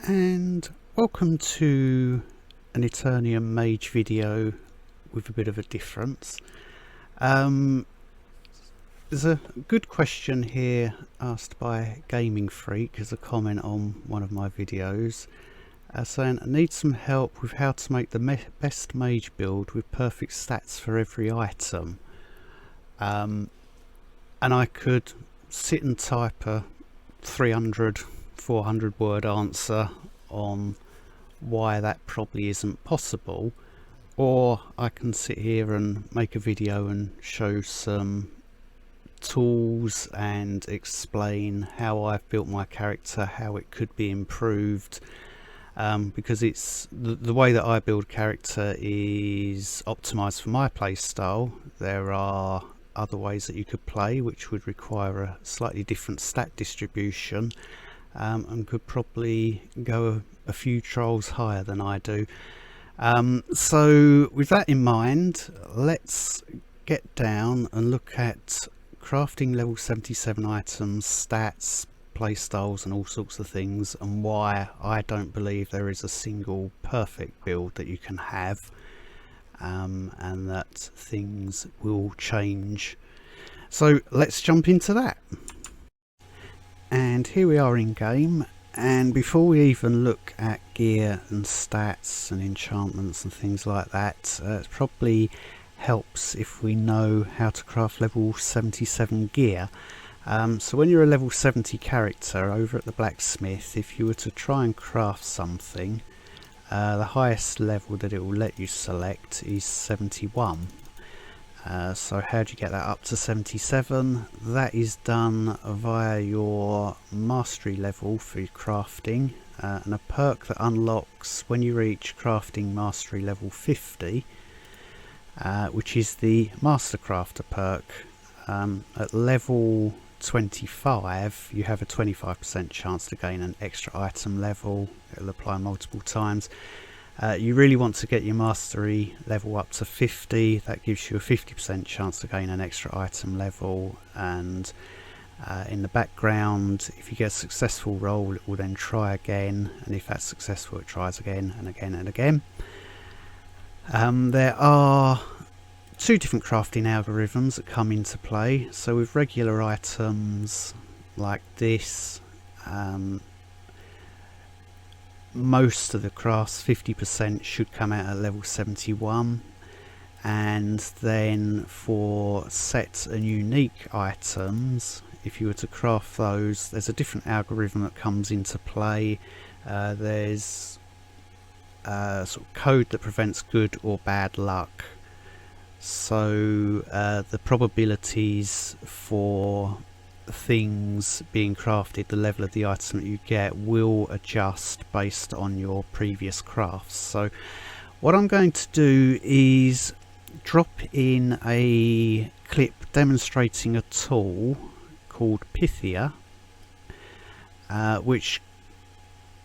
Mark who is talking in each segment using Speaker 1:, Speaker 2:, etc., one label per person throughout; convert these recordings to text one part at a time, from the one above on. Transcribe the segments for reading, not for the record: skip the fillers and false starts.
Speaker 1: And welcome to an Eternium Mage video with a bit of a difference. There's a good question here asked by Gaming Freak as a comment on one of my videos, saying I need some help with how to make the best mage build with perfect stats for every item. And I could sit and type a 400 word answer on why that probably isn't possible, or I can sit here and make a video and show some tools and explain how I've built my character, how it could be improved, because it's the way that I build character is optimized for my play style. There are other ways that you could play which would require a slightly different stat distribution, and could probably go a few trials higher than I do. So with that in mind, let's get down and look at crafting level 77 items, stats, playstyles and all sorts of things, and why I don't believe there is a single perfect build that you can have, and that things will change. So let's jump into that. And here we are in game, and before we even look at gear and stats and enchantments and things like that, it probably helps if we know how to craft level 77 gear. So when you're a level 70 character over at the blacksmith, if you were to try and craft something, the highest level that it will let you select is 71. So how do you get that up to 77? That is done via your mastery level for your crafting, and a perk that unlocks when you reach crafting mastery level 50, which is the master crafter perk. At level 25 you have a 25% chance to gain an extra item level. It'll apply multiple times. You really want to get your mastery level up to 50. That gives you a 50% chance to gain an extra item level, and in the background, if you get a successful roll, it will then try again, and if that's successful it tries again and again and again. There are two different crafting algorithms that come into play. So with regular items like this, most of the crafts, 50%, should come out at level 71, and then for set and unique items, if you were to craft those, there's a different algorithm that comes into play. There's a sort of code that prevents good or bad luck, so the probabilities for things being crafted, the level of the item that you get, will adjust based on your previous crafts. So what I'm going to do is drop in a clip demonstrating a tool called Pythia, which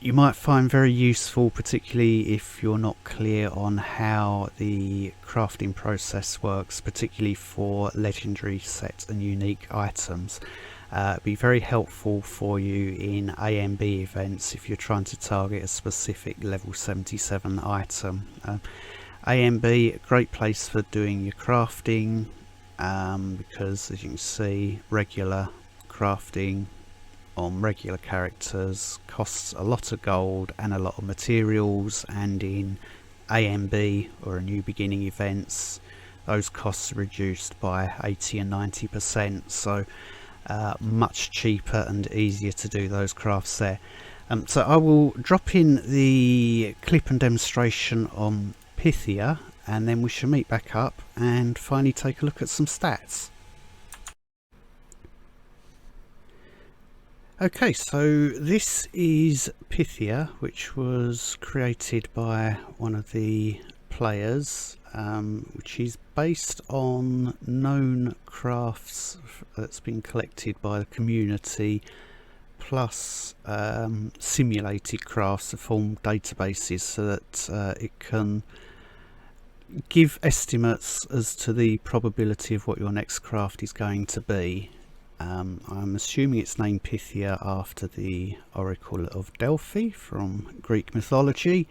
Speaker 1: you might find very useful, particularly if you're not clear on how the crafting process works, particularly for legendary set and unique items. It'd be very helpful for you in AMB events if you're trying to target a specific level 77 item. AMB, a great place for doing your crafting, because as you can see, regular crafting on regular characters costs a lot of gold and a lot of materials, and in AMB or a new beginning events, those costs are reduced by 80 and 90%, so much cheaper and easier to do those crafts there. So I will drop in the clip and demonstration on Pythia, and then we shall meet back up and finally take a look at some stats. Okay, so this is Pythia, which was created by one of the players, which is based on known crafts that's been collected by the community, plus simulated crafts to form databases so that it can give estimates as to the probability of what your next craft is going to be. I'm assuming it's named Pythia after the Oracle of Delphi from Greek mythology.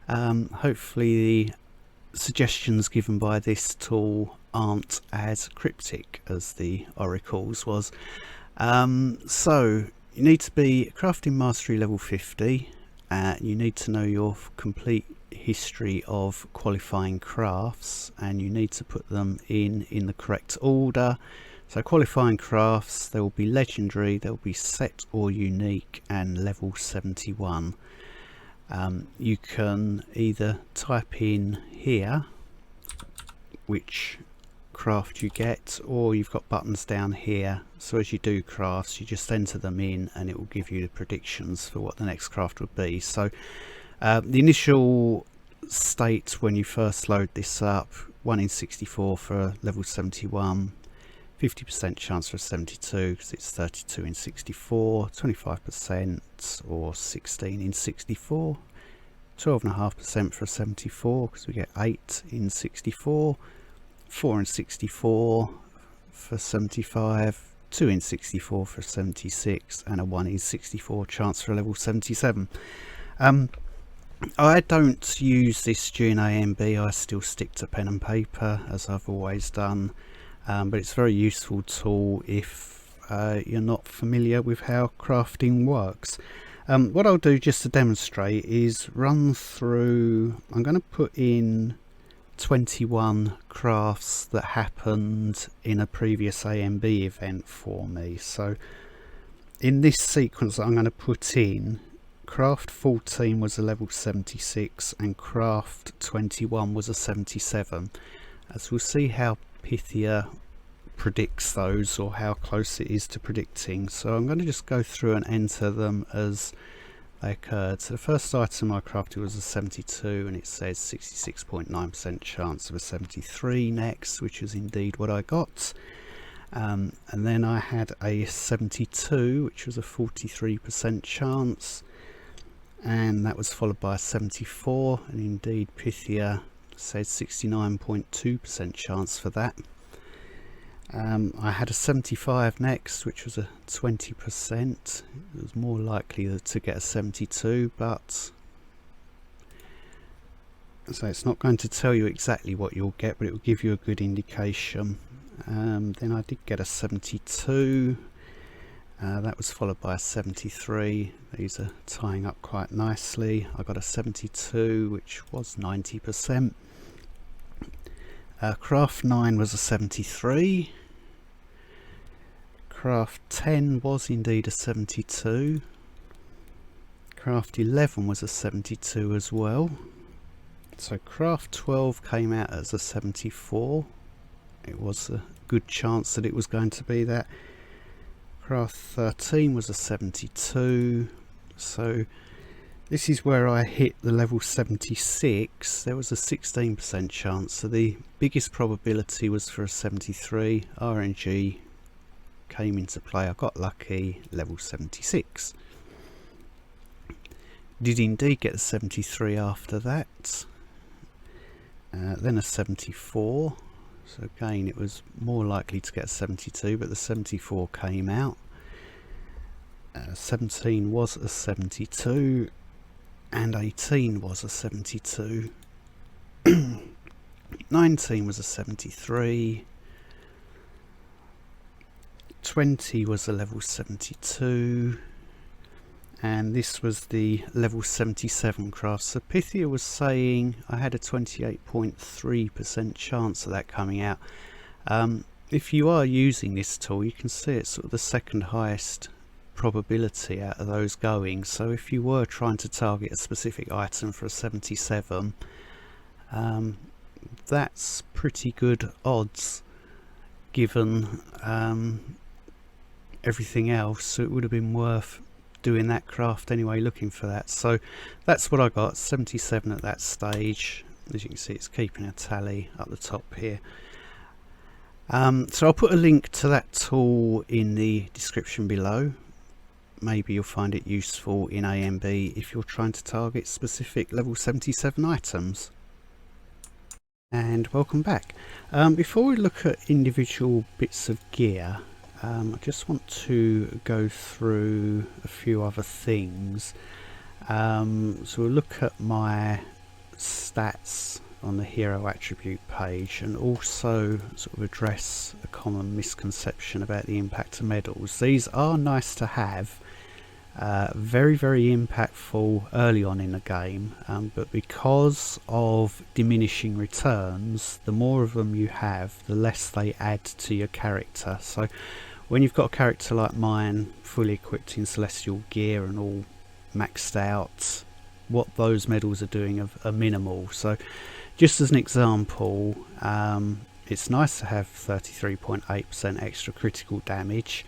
Speaker 1: Hopefully the suggestions given by this tool aren't as cryptic as the oracles was. So you need to be crafting mastery level 50. You need to know your complete history of qualifying crafts, and you need to put them in the correct order. So qualifying crafts, there will be legendary, there will be set or unique, and level 71. You can either type in here which craft you get, or you've got buttons down here, so as you do crafts you just enter them in and it will give you the predictions for what the next craft would be. So the initial state when you first load this up, 1 in 64 for level 71, 50% chance for a 72 because it's 32 in 64, 25% or 16 in 64, 12.5% for a 74 because we get 8 in 64, 4 in 64 for 75, 2 in 64 for 76, and a 1 in 64 chance for a level 77. I don't use this during AMB, I still stick to pen and paper as I've always done. But it's a very useful tool if you're not familiar with how crafting works. What I'll do just to demonstrate is run through, I'm going to put in 21 crafts that happened in a previous AMB event for me. So in this sequence that I'm going to put in, craft 14 was a level 76 and craft 21 was a 77. As we'll see how Pythia predicts those, or how close it is to predicting. So I'm going to just go through and enter them as they occurred. So the first item I crafted was a 72 and it says 66.9% chance of a 73 next, which is indeed what I got. And then I had a 72 which was a 43% chance, and that was followed by a 74, and indeed Pythia says 69.2% chance for that. I had a 75 next, which was a 20%. It was more likely to get a 72, but so it's not going to tell you exactly what you'll get, but it will give you a good indication. Then I did get a 72. That was followed by a 73. These are tying up quite nicely. I got a 72, which was 90%. Craft 9 was a 73. Craft 10 was indeed a 72. Craft 11 was a 72 as well. So craft 12 came out as a 74. It was a good chance that it was going to be that. Craft 13 was a 72. So this is where I hit the level 76. There was a 16% chance, so the biggest probability was for a 73. RNG came into play, I got lucky, level 76. Did indeed get a 73 after that. Then a 74. So again it was more likely to get a 72, but the 74 came out. 17 was a 72. And 18 was a 72. 19 was a 73. 20 was a level 72. And this was the level 77 craft. So Pythia was saying I had a 28.3% chance of that coming out. If you are using this tool, you can see it's sort of the second highest probability out of those going. So if you were trying to target a specific item for a 77, that's pretty good odds given everything else, so it would have been worth doing that craft anyway, looking for that. So that's what I got, 77 at that stage. As you can see, it's keeping a tally up the top here. So I'll put a link to that tool in the description below. Maybe you'll find it useful in AMB if you're trying to target specific level 77 items. And welcome back. Before we look at individual bits of gear, I just want to go through a few other things. So we'll look at my stats on the hero attribute page and also sort of address a common misconception about the impact of medals. These are nice to have, very impactful early on in the game, but because of diminishing returns, the more of them you have, the less they add to your character. So when you've got a character like mine, fully equipped in celestial gear and all maxed out, what those medals are doing are minimal. So just as an example, it's nice to have 33.8% extra critical damage.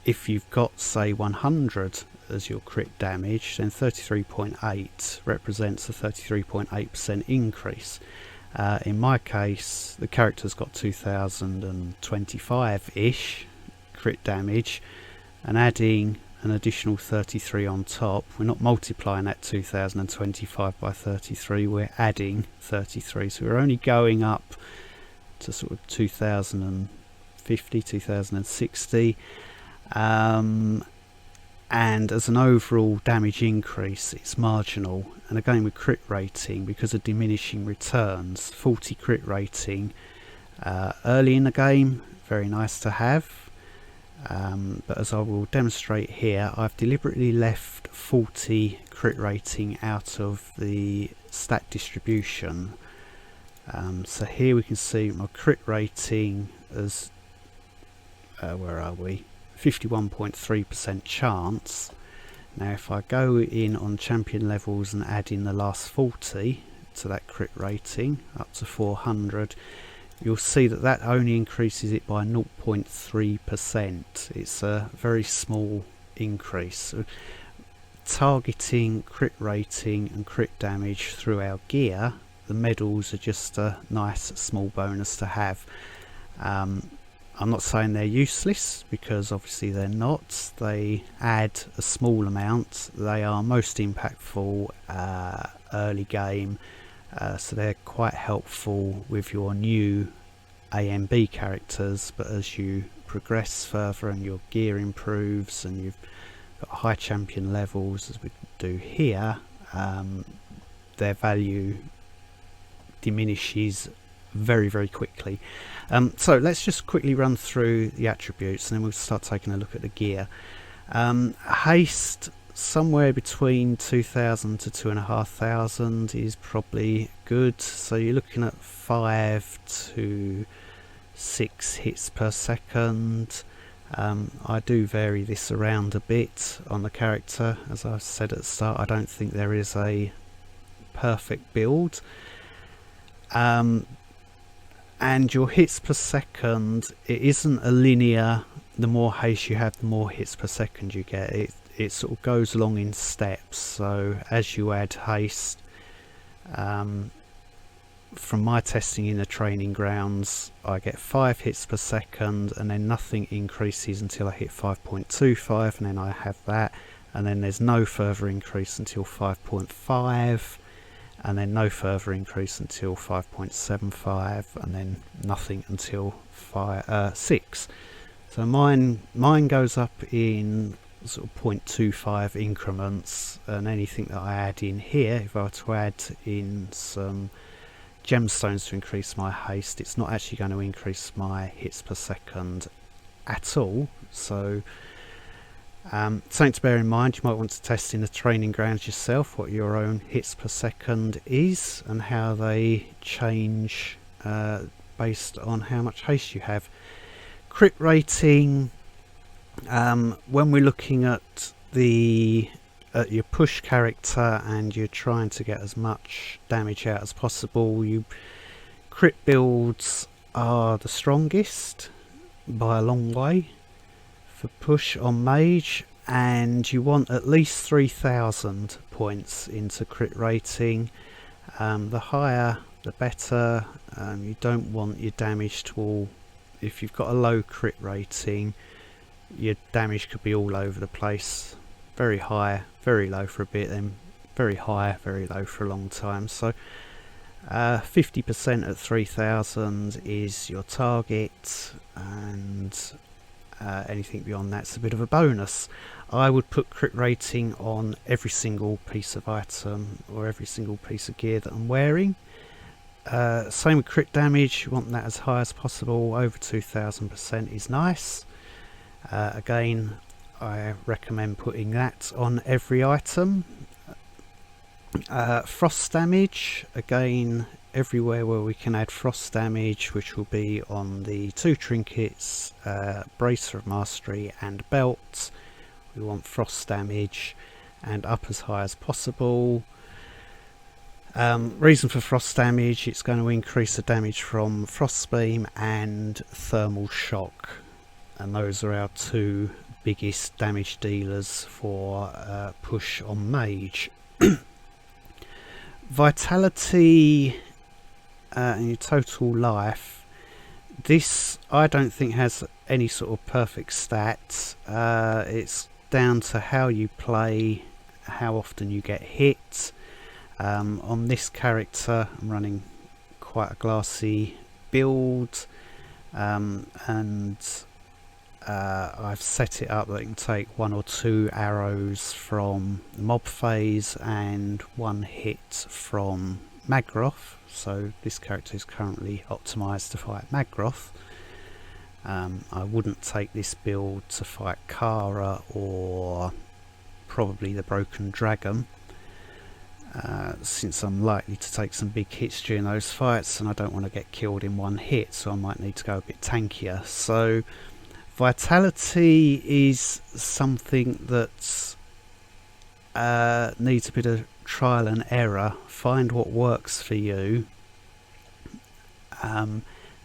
Speaker 1: If you've got, say, 100 as your crit damage, then 33.8 represents a 33.8% increase. In my case, the character's got 2025-ish crit damage, and adding an additional 33 on top, we're not multiplying that 2025 by 33, we're adding 33, so we're only going up to sort of 2050, 2060, and as an overall damage increase it's marginal. And again with crit rating, because of diminishing returns, 40 crit rating early in the game, very nice to have. But as I will demonstrate here, I've deliberately left 40 crit rating out of the stat distribution. So here we can see my crit rating as, where are we? 51.3% chance. Now if I go in on champion levels and add in the last 40 to that crit rating, up to 400, you'll see that that only increases it by 0.3%. It's a very small increase. So targeting crit rating and crit damage through our gear, the medals are just a nice small bonus to have. I'm not saying they're useless, because obviously they're not. They add a small amount. They are most impactful early game. So they're quite helpful with your new A and B characters, but as you progress further and your gear improves and you've got high champion levels, as we do here, their value diminishes very quickly. So let's just quickly run through the attributes and then we'll start taking a look at the gear. Haste, somewhere between 2000 to 2500 is probably good, so you're looking at 5 to 6 hits per second. I do vary this around a bit on the character. As I said at the start, I don't think there is a perfect build. And your hits per second, it isn't a linear, the more haste you have the more hits per second you get. It sort of goes along in steps. So as you add haste, from my testing in the training grounds, I get 5 hits per second, and then nothing increases until I hit 5.25, and then I have that, and then there's no further increase until 5.5, and then no further increase until 5.75, and then nothing until 6. So mine goes up in sort of 0.25 increments, and anything that I add in here, if I were to add in some gemstones to increase my haste, it's not actually going to increase my hits per second at all. So something to bear in mind. You might want to test in the training grounds yourself what your own hits per second is and how they change based on how much haste you have. Crit rating, when we're looking at your push character and you're trying to get as much damage out as possible, crit builds are the strongest by a long way for push on Mage, and you want at least 3000 points into crit rating. The higher the better. You don't want your damage to all, if you've got a low crit rating, your damage could be all over the place. Very high, very low for a bit, then very high, very low for a long time. So 50% at 3000 is your target, and anything beyond that's a bit of a bonus. I would put crit rating on every single piece of item or every single piece of gear that I'm wearing. Same with crit damage, you want that as high as possible. Over 2000% is nice. Again, I recommend putting that on every item. Frost damage, again, everywhere where we can add frost damage, which will be on the 2 trinkets, bracer of mastery and belt. We want frost damage and up as high as possible. Reason for frost damage, it's going to increase the damage from frostbeam and thermal shock, and those are our 2 biggest damage dealers for push on mage. Vitality and your total life, this I don't think has any sort of perfect stats. It's down to how you play, how often you get hit. On this character I'm running quite a glassy build, and I've set it up that it can take 1 or 2 arrows from the mob phase and 1 hit from Magroth. So this character is currently optimised to fight Magroth. I wouldn't take this build to fight Kara or probably the Broken Dragon, since I'm likely to take some big hits during those fights and I don't want to get killed in 1 hit, so I might need to go a bit tankier. So vitality is something that needs a bit of trial and error. Find what works for you, and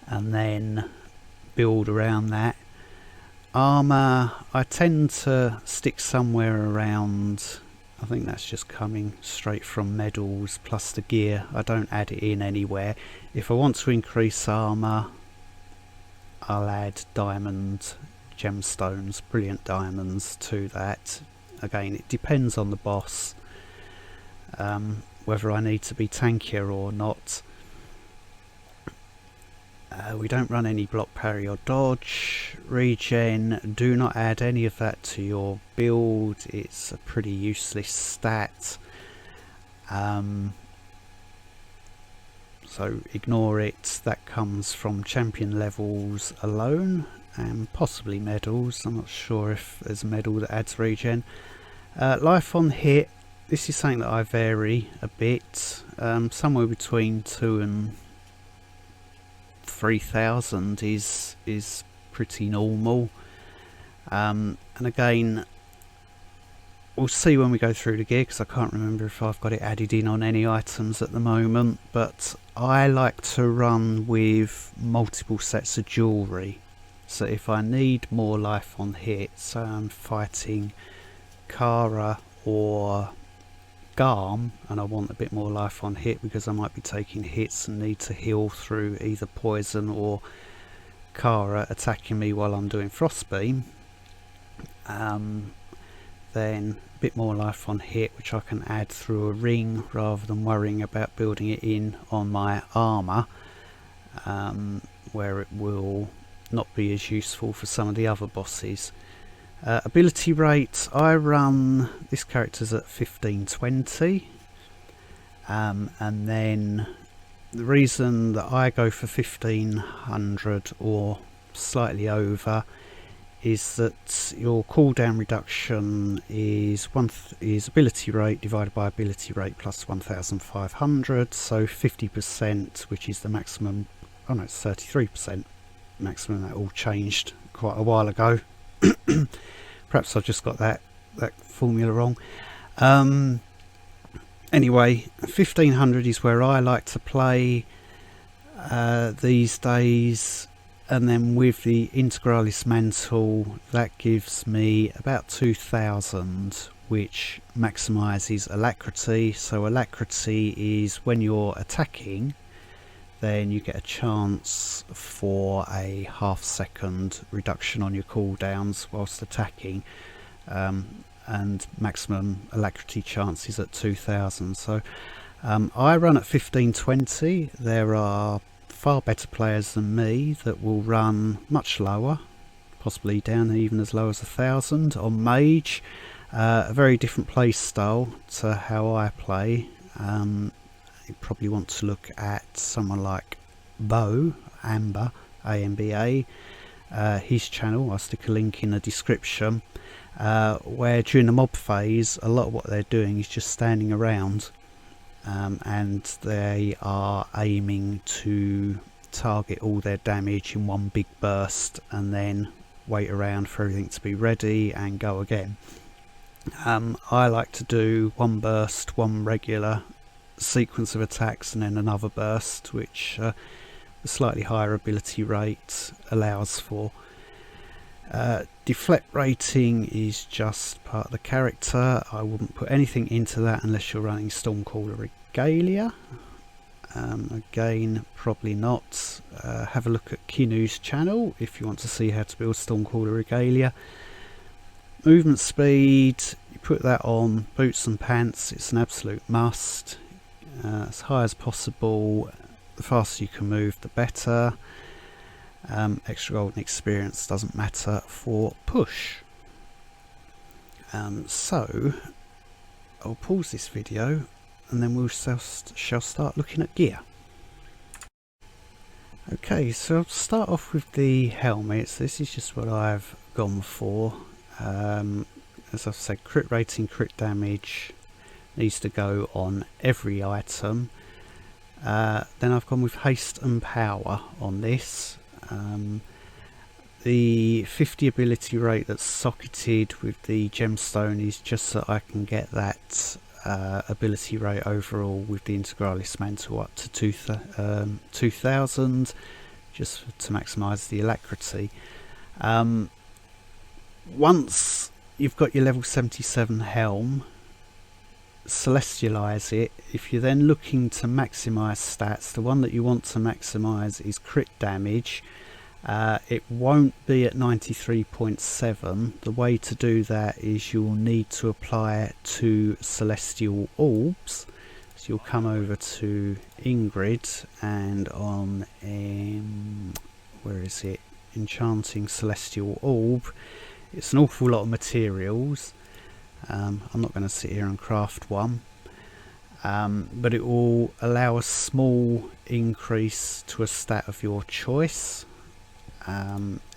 Speaker 1: then build around that. Armour, I tend to stick somewhere around, I think that's just coming straight from medals plus the gear. I don't add it in anywhere. If I want to increase armour, I'll add diamond gemstones, brilliant diamonds to that. Again, it depends on the boss, whether I need to be tankier or not. We don't run any block, parry or dodge. Regen, do not add any of that to your build, it's a pretty useless stat. So ignore it, that comes from champion levels alone and possibly medals. I'm not sure if there's a medal that adds regen. Life on hit, this is something that I vary a bit, somewhere between 2 and 3000 is pretty normal, and again we'll see when we go through the gear, because I can't remember if I've got it added in on any items at the moment, but I like to run with multiple sets of jewellery. So if I need more life on hit, so I'm fighting Kara or Garm and I want a bit more life on hit because I might be taking hits and need to heal through either poison or Kara attacking me while I'm doing frostbeam, then a bit more life on hit which I can add through a ring rather than worrying about building it in on my armour, where it will not be as useful for some of the other bosses. Ability rate, I run this character's at 1520, and then the reason that I go for 1500 or slightly over is that your cooldown reduction is ability rate divided by ability rate plus 1500, so 50%, which is the maximum. Oh no, it's 33% maximum. That all changed quite a while ago. Perhaps I've just got that formula wrong. Anyway, 1500 is where I like to play these days, and then with the Integralis Mantle that gives me about 2000, which maximises alacrity. So alacrity is when you're attacking, then you get a chance for a half-second reduction on your cooldowns whilst attacking, and maximum alacrity chance is at 2000. So I run at 1520. There are far better players than me that will run much lower, possibly down even as low as 1000 on Mage. A very different play style to how I play. You probably want to look at someone like Amber, AMBA, his channel. I'll stick a link in the description, where during the mob phase a lot of what they're doing is just standing around, and they are aiming to target all their damage in one big burst and then wait around for everything to be ready and go again. I like to do one burst, one regular sequence of attacks, and then another burst, which a slightly higher ability rate allows for. Deflect rating is just part of the character. I wouldn't put anything into that unless you're running Stormcaller Regalia. Again, probably not. Have a look at Kinu's channel if you want to see how to build Stormcaller Regalia. Movement speed, you put that on boots and pants. It's an absolute must. As high as possible. The faster you can move, the better. Extra golden experience doesn't matter for push. So I'll pause this video and then we shall start looking at gear. Okay, so I'll start off with the helmets. This is just what I've gone for. As I've said, crit rating, crit damage needs to go on every item. Then I've gone with haste and power on this. The 50 ability rate that's socketed with the gemstone is just so I can get that ability rate overall with the Integralis mantle up to 2000, just to maximise the alacrity. Once you've got your level 77 helm, celestialize it. If you're then looking to maximise stats, the one that you want to maximise is crit damage. It won't be at 93.7. The way to do that is you'll need to apply it to celestial orbs. So you'll come over to Ingrid and on where is it? Enchanting Celestial Orb. It's an awful lot of materials. I'm not going to sit here and craft one, but it will allow a small increase to a stat of your choice.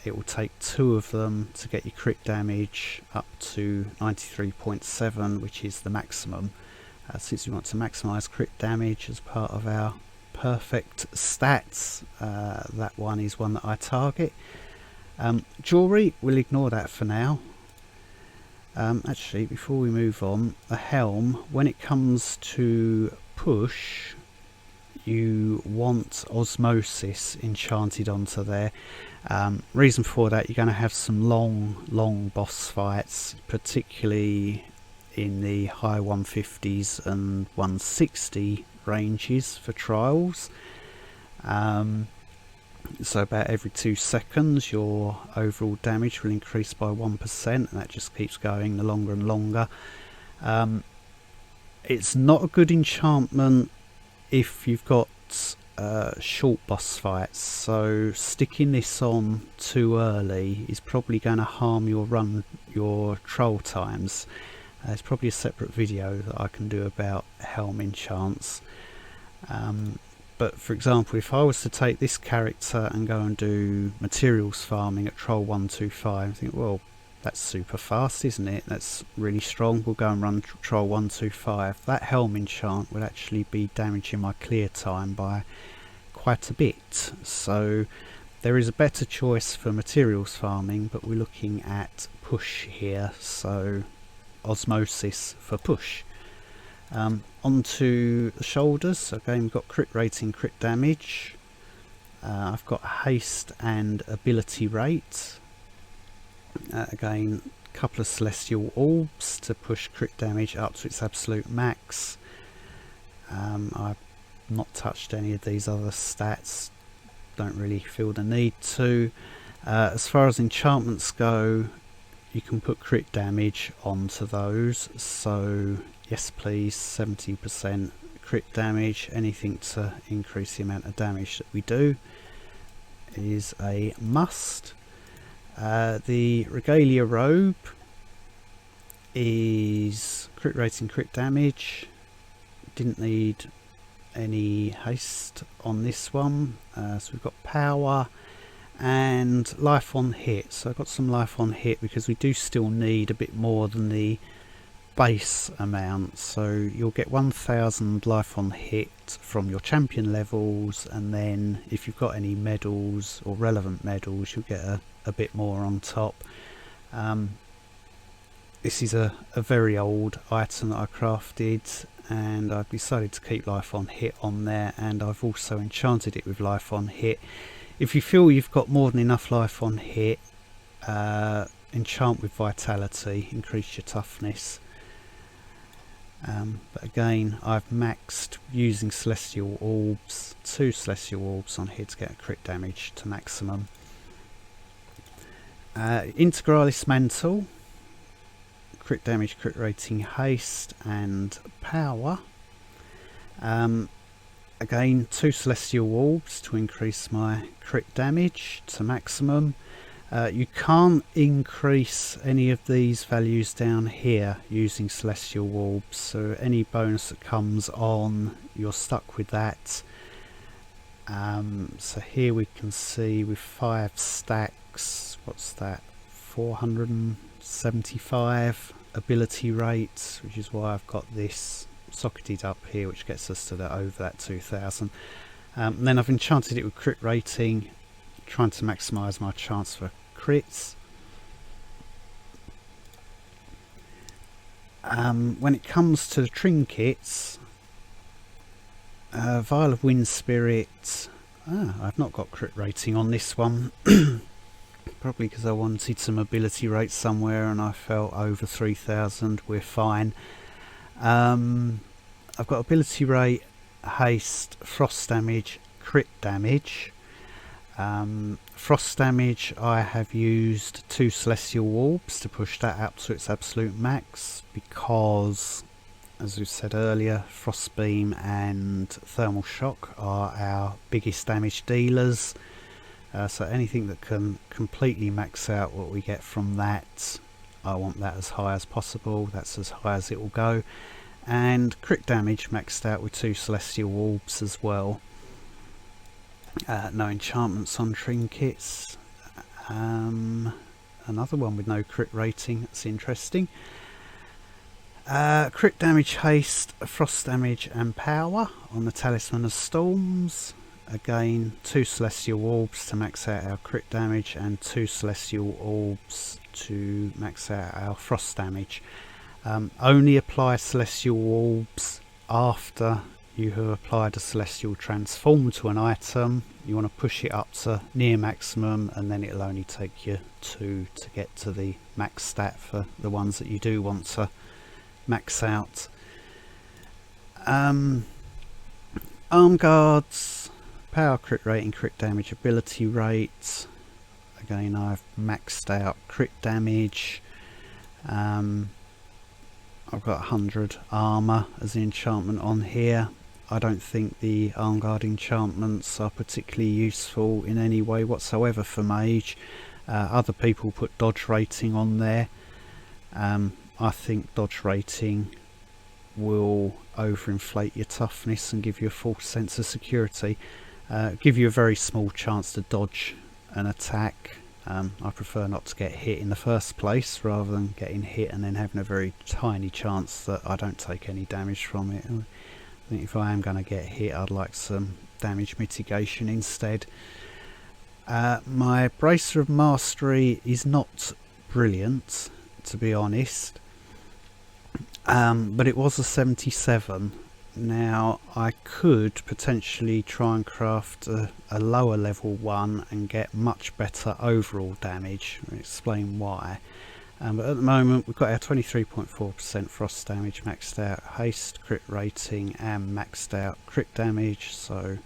Speaker 1: It will take 2 of them to get your crit damage up to 93.7, which is the maximum. Since we want to maximise crit damage as part of our perfect stats, that one is one that I target. Jewellery, we'll ignore that for now. Actually, before we move on, the helm, when it comes to push, you want osmosis enchanted onto there. Reason for that, you're going to have some long boss fights, particularly in the high 150s and 160 ranges for trials. So about every 2 seconds your overall damage will increase by 1%, and that just keeps going the longer and longer. It's not a good enchantment if you've got short boss fights, so sticking this on too early is probably going to harm your troll times. There's probably a separate video that I can do about helm enchants. But for example, if I was to take this character and go and do materials farming at Troll 125, I think, well, that's super fast, isn't it? That's really strong. We'll go and run Troll 125. That helm enchant will actually be damaging my clear time by quite a bit. So there is a better choice for materials farming, but we're looking at push here. So osmosis for push. Onto the shoulders. Again, we've got crit rating, crit damage. I've got haste and ability rate. Again, a couple of celestial orbs to push crit damage up to its absolute max. I've not touched any of these other stats, don't really feel the need to. As far as enchantments go, you can put crit damage onto those, so yes please, 70% crit damage, anything to increase the amount of damage that we do is a must. The Regalia robe is crit rating, crit damage. Didn't need any haste on this one. So we've got power and life on hit. So I've got some life on hit because we do still need a bit more than the base amount. So you'll get 1000 life on hit from your champion levels, and then if you've got any medals or relevant medals, you'll get a bit more on top. This is a very old item that I crafted, and I've decided to keep life on hit on there, and I've also enchanted it with life on hit. If you feel you've got more than enough life on hit, enchant with vitality, increase your toughness. But again, I've maxed using celestial orbs, 2 celestial orbs on here to get a crit damage to maximum. Integralis mantle, crit damage, crit rating, haste and power. Again, 2 celestial orbs to increase my crit damage to maximum. You can't increase any of these values down here using celestial orbs, so any bonus that comes on, you're stuck with that. So here we can see with 5 stacks, what's that, 475 ability rate, which is why I've got this socketed up here, which gets us to over that 2000. And then I've enchanted it with crit rating, trying to maximise my chance for crits. When it comes to the trinkets, Vial of Wind Spirit, I've not got crit rating on this one. Probably because I wanted some ability rate somewhere and I felt over 3000 we're fine. I've got ability rate, haste, frost damage, crit damage. Frost damage, I have used 2 celestial orbs to push that up to its absolute max, because as we said earlier, frost beam and thermal shock are our biggest damage dealers. So anything that can completely max out what we get from that, I want that as high as possible. That's as high as it will go. And crit damage maxed out with 2 celestial orbs as well. No enchantments on trinkets. Another one with no crit rating, that's interesting. Crit damage, haste, frost damage and power on the Talisman of Storms. Again, 2 celestial orbs to max out our crit damage and 2 celestial orbs to max out our frost damage. Only apply celestial orbs after you have applied a celestial transform to an item. You want to push it up to near maximum, and then it'll only take you 2 to get to the max stat for the ones that you do want to max out. Arm guards, power, crit rating, crit damage, ability rate. Again, I've maxed out crit damage. I've got 100 armor as the enchantment on here. I don't think the arm guard enchantments are particularly useful in any way whatsoever for Mage. Other people put dodge rating on there. I think dodge rating will overinflate your toughness and give you a false sense of security. Give you a very small chance to dodge an attack. I prefer not to get hit in the first place rather than getting hit and then having a very tiny chance that I don't take any damage from it. I think if I am going to get hit, I'd like some damage mitigation instead. My Bracer of Mastery is not brilliant, to be honest, but it was a 77. Now I could potentially try and craft a lower level one and get much better overall damage. I'll explain why. But at the moment we've got our 23.4% frost damage maxed out, haste, crit rating and maxed out crit damage, so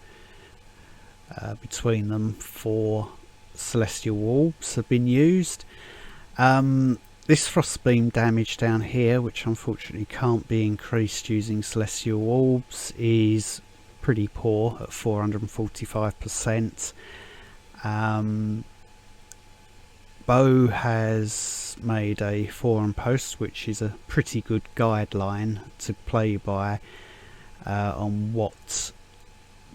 Speaker 1: between them 4 celestial orbs have been used. This frostbeam damage down here, which unfortunately can't be increased using celestial orbs, is pretty poor at 445%. Bo has made a forum post which is a pretty good guideline to play by on what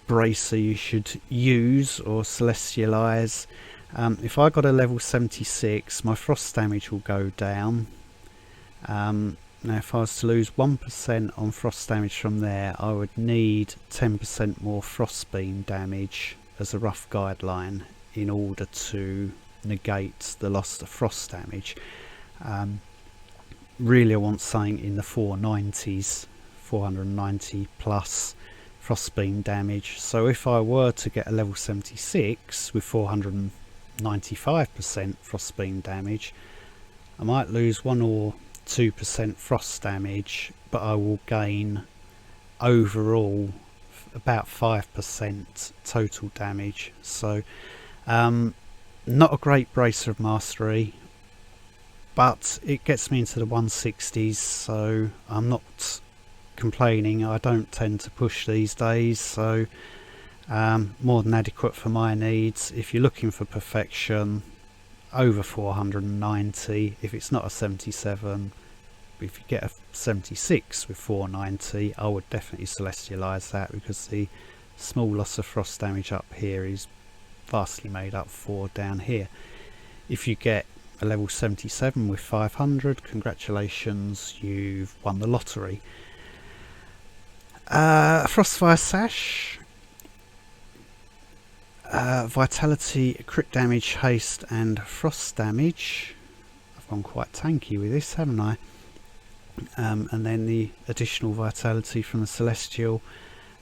Speaker 1: bracer you should use or celestialize. If I got a level 76, my frost damage will go down. Now if I was to lose 1% on frost damage from there, I would need 10% more frostbeam damage as a rough guideline in order to negate the loss of frost damage. Really I want something in the 490s, 490 plus frostbeam damage. So if I were to get a level 76 with 495% frostbeam damage, I might lose 1 or 2% frost damage, but I will gain overall about 5% total damage. So not a great bracer of mastery, but it gets me into the 160s, so I'm not complaining. I don't tend to push these days, so more than adequate for my needs. If you're looking for perfection, over 490. If it's not a 77, if you get a 76 with 490, I would definitely celestialize that, because the small loss of frost damage up here is vastly made up for down here. If you get a level 77 with 500, congratulations, you've won the lottery. Frostfire Sash, Vitality, crit damage, haste and frost damage. I've gone quite tanky with this, haven't I? And then the additional vitality from the Celestial.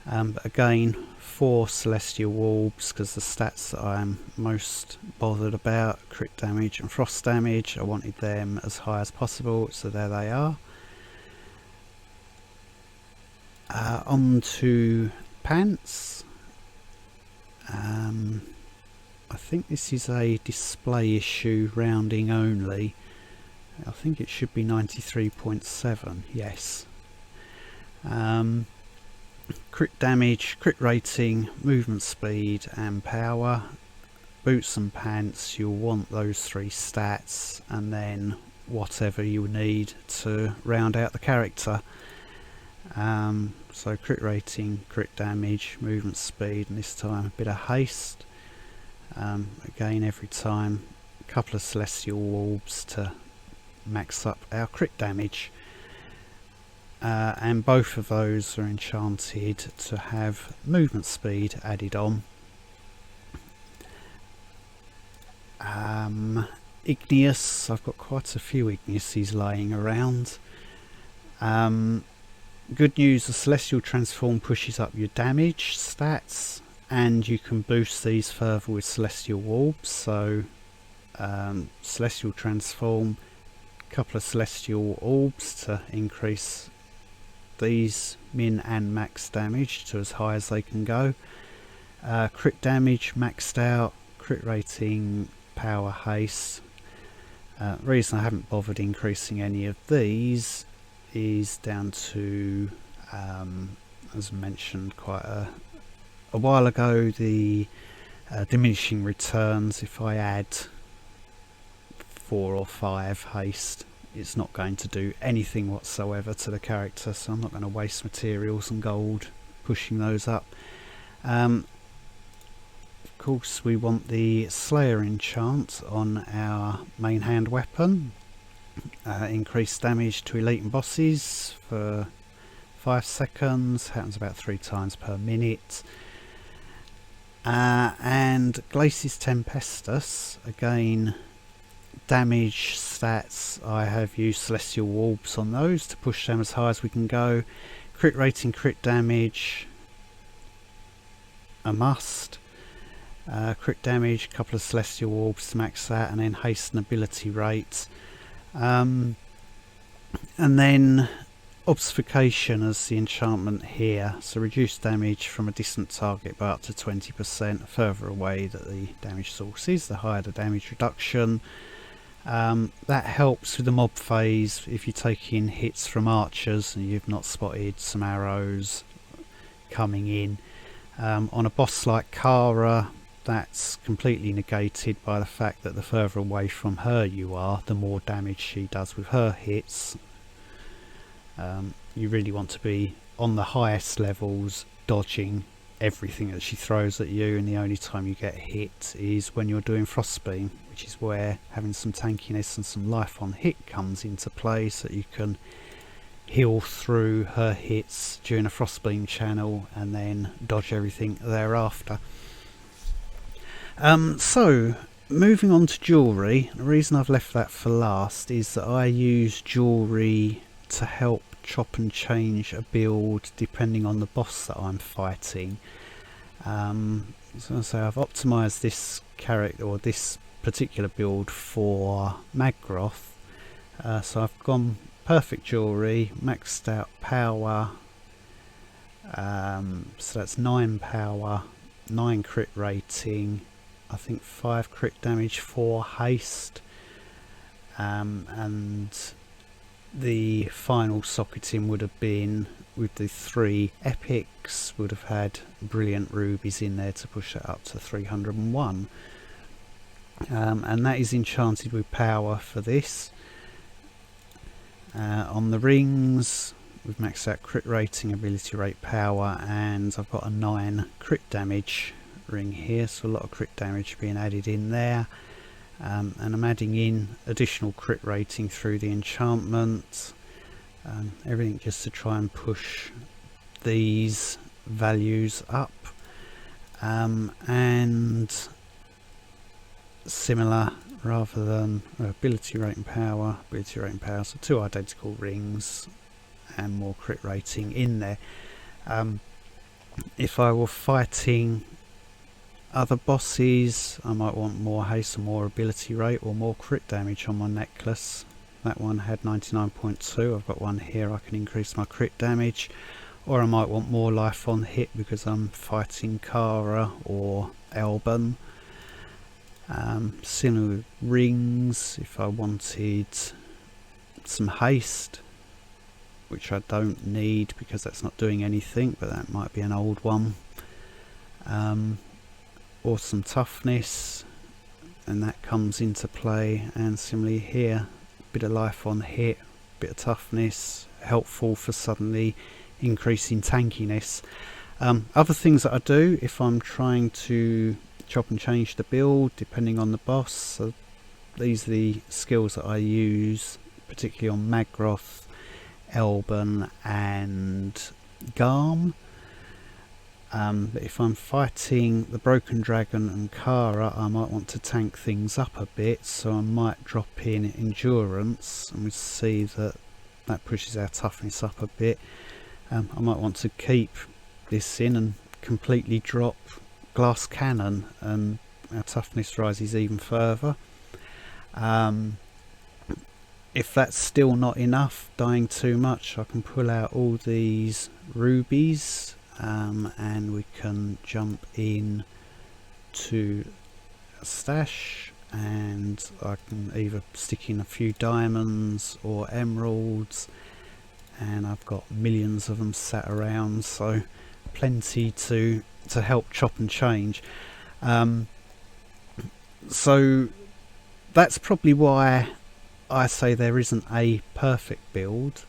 Speaker 1: But again, 4 Celestial Orbs, because the stats that I am most bothered about, crit damage and frost damage, I wanted them as high as possible, so there they are. On to pants. I think this is a display issue, rounding only. I think it should be 93.7, yes. Crit damage, crit rating, movement speed and power. Boots and pants, you'll want those 3 stats, and then whatever you need to round out the character. So crit rating, crit damage, movement speed, and this time a bit of haste. Again, every time a couple of celestial orbs to max up our crit damage. And both of those are enchanted to have movement speed added on. Igneous, I've got quite a few Igneuses laying around. Good news, the Celestial Transform pushes up your damage stats, and you can boost these further with Celestial Orbs. So Celestial Transform, a couple of Celestial Orbs to increase these min and max damage to as high as they can go. Crit damage maxed out, crit rating, power, haste. The reason I haven't bothered increasing any of these is down to, as mentioned quite a while ago, the diminishing returns. If I add 4 or 5 haste, it's not going to do anything whatsoever to the character, so I'm not going to waste materials and gold pushing those up. Of course we want the Slayer enchant on our main hand weapon. Increased damage to elite and bosses for 5 seconds, happens about 3 times per minute. And Glacis Tempestus, again, damage stats, I have used Celestial Orbs on those to push them as high as we can go. Crit rating, crit damage, a must. Crit damage, a couple of Celestial Orbs to max that, and then haste and ability rate. And then Obfuscation as the enchantment here, so reduce damage from a distant target by up to 20%. Further away that the damage source is, the higher the damage reduction. That helps with the mob phase if you're taking hits from archers and you've not spotted some arrows coming in. On a boss like Kara, that's completely negated by the fact that the further away from her you are, the more damage she does with her hits. You really want to be on the highest levels, dodging everything that she throws at you, and the only time you get hit is when you're doing Frostbeam, which is where having some tankiness and some life on hit comes into play, so that you can heal through her hits during a Frostbeam channel and then dodge everything thereafter. So moving on to jewellery, the reason I've left that for last is that I use jewellery to help chop and change a build depending on the boss that I'm fighting. So I say I've optimised this character or this particular build for Magroth. So I've gone perfect jewellery, maxed out power, so that's 9 power, 9 crit rating, I think 5 crit damage, 4 haste, and the final socketing would have been with the 3 epics, would have had brilliant rubies in there to push that up to 301, and that is enchanted with power for this. On the rings we've maxed out crit rating, ability rate, power, and I've got a 9 crit damage ring here, so a lot of crit damage being added in there. And I'm adding in additional crit rating through the enchantment, everything just to try and push these values up, and similar rather than ability rate and power, so 2 identical rings and more crit rating in there. If I were fighting other bosses, I might want more haste or more ability rate or more crit damage on my necklace. That one had 99.2, I've got one here I can increase my crit damage, or I might want more life on hit because I'm fighting Kara or Elben. Similar with rings, if I wanted some haste, which I don't need because that's not doing anything, but that might be an old one, or some toughness, and that comes into play. And similarly here, a bit of life on hit, bit of toughness, helpful for suddenly increasing tankiness. Other things that I do if I'm trying to chop and change the build depending on the boss, so these are the skills that I use particularly on Magroth, Elben and Garm. But if I'm fighting the Broken Dragon and Kara, I might want to tank things up a bit, so I might drop in Endurance, and we see that that pushes our toughness up a bit. I might want to keep this in and completely drop Glass Cannon, and our toughness rises even further. If that's still not enough, dying too much, I can pull out all these rubies, and we can jump in to a stash, and I can either stick in a few diamonds or emeralds, and I've got millions of them sat around, so plenty to help chop and change. So that's probably why I say there isn't a perfect build,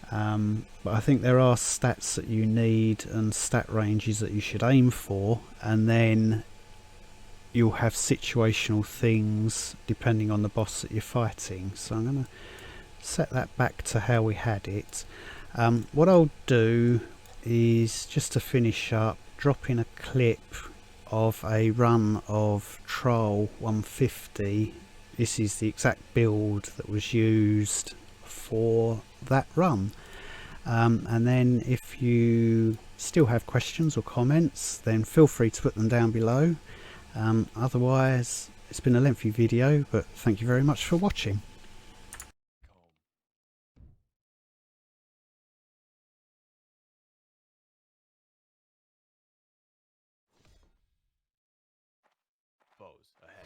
Speaker 1: but I think there are stats that you need and stat ranges that you should aim for, and then you'll have situational things depending on the boss that you're fighting. So I'm going to set that back to how we had it. What I'll do is, just to finish up, drop in a clip of a run of Trial 150. This is the exact build that was used for that run, and then if you still have questions or comments, then feel free to put them down below. Otherwise, it's been a lengthy video, but thank you very much for watching.
Speaker 2: Foes ahead.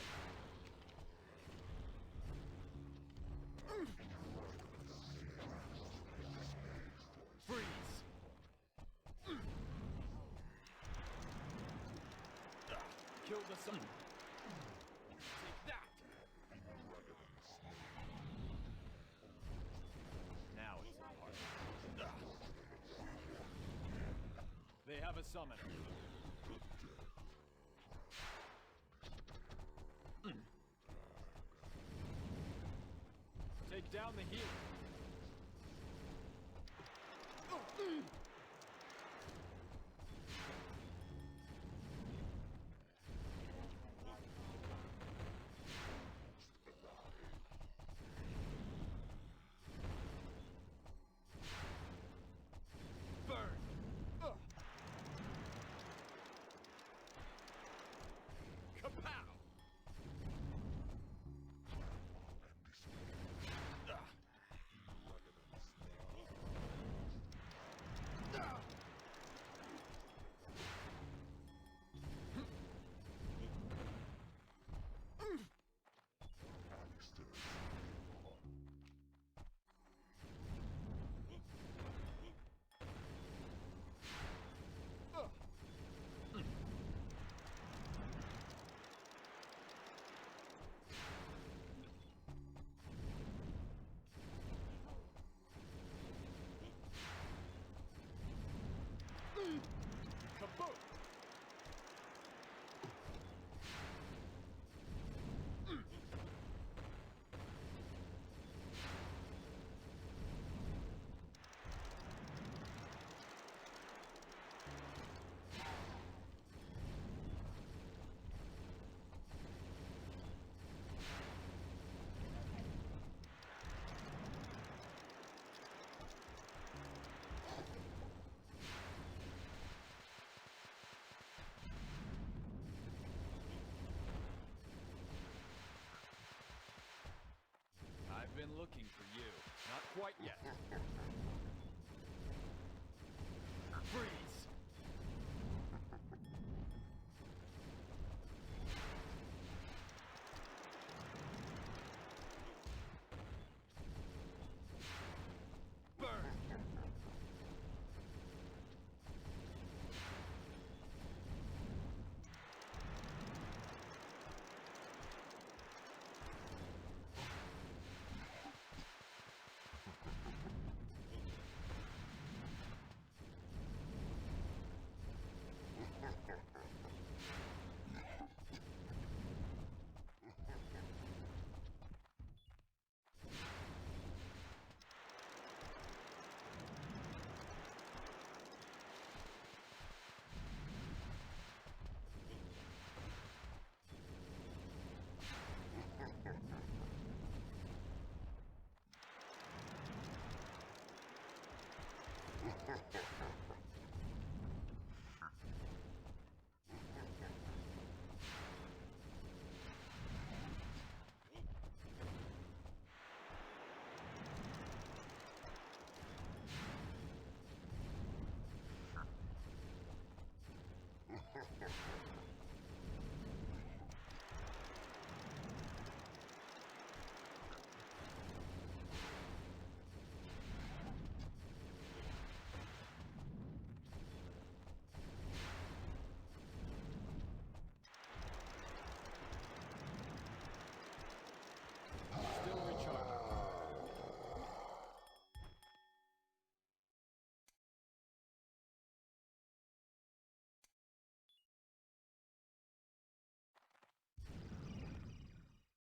Speaker 2: a summon. Take that! Now it's a party. They have a summoner. Take down the healer. Burn! Kapow! Kaboom! I've been looking for you. Not quite yet. Freeze! Burn!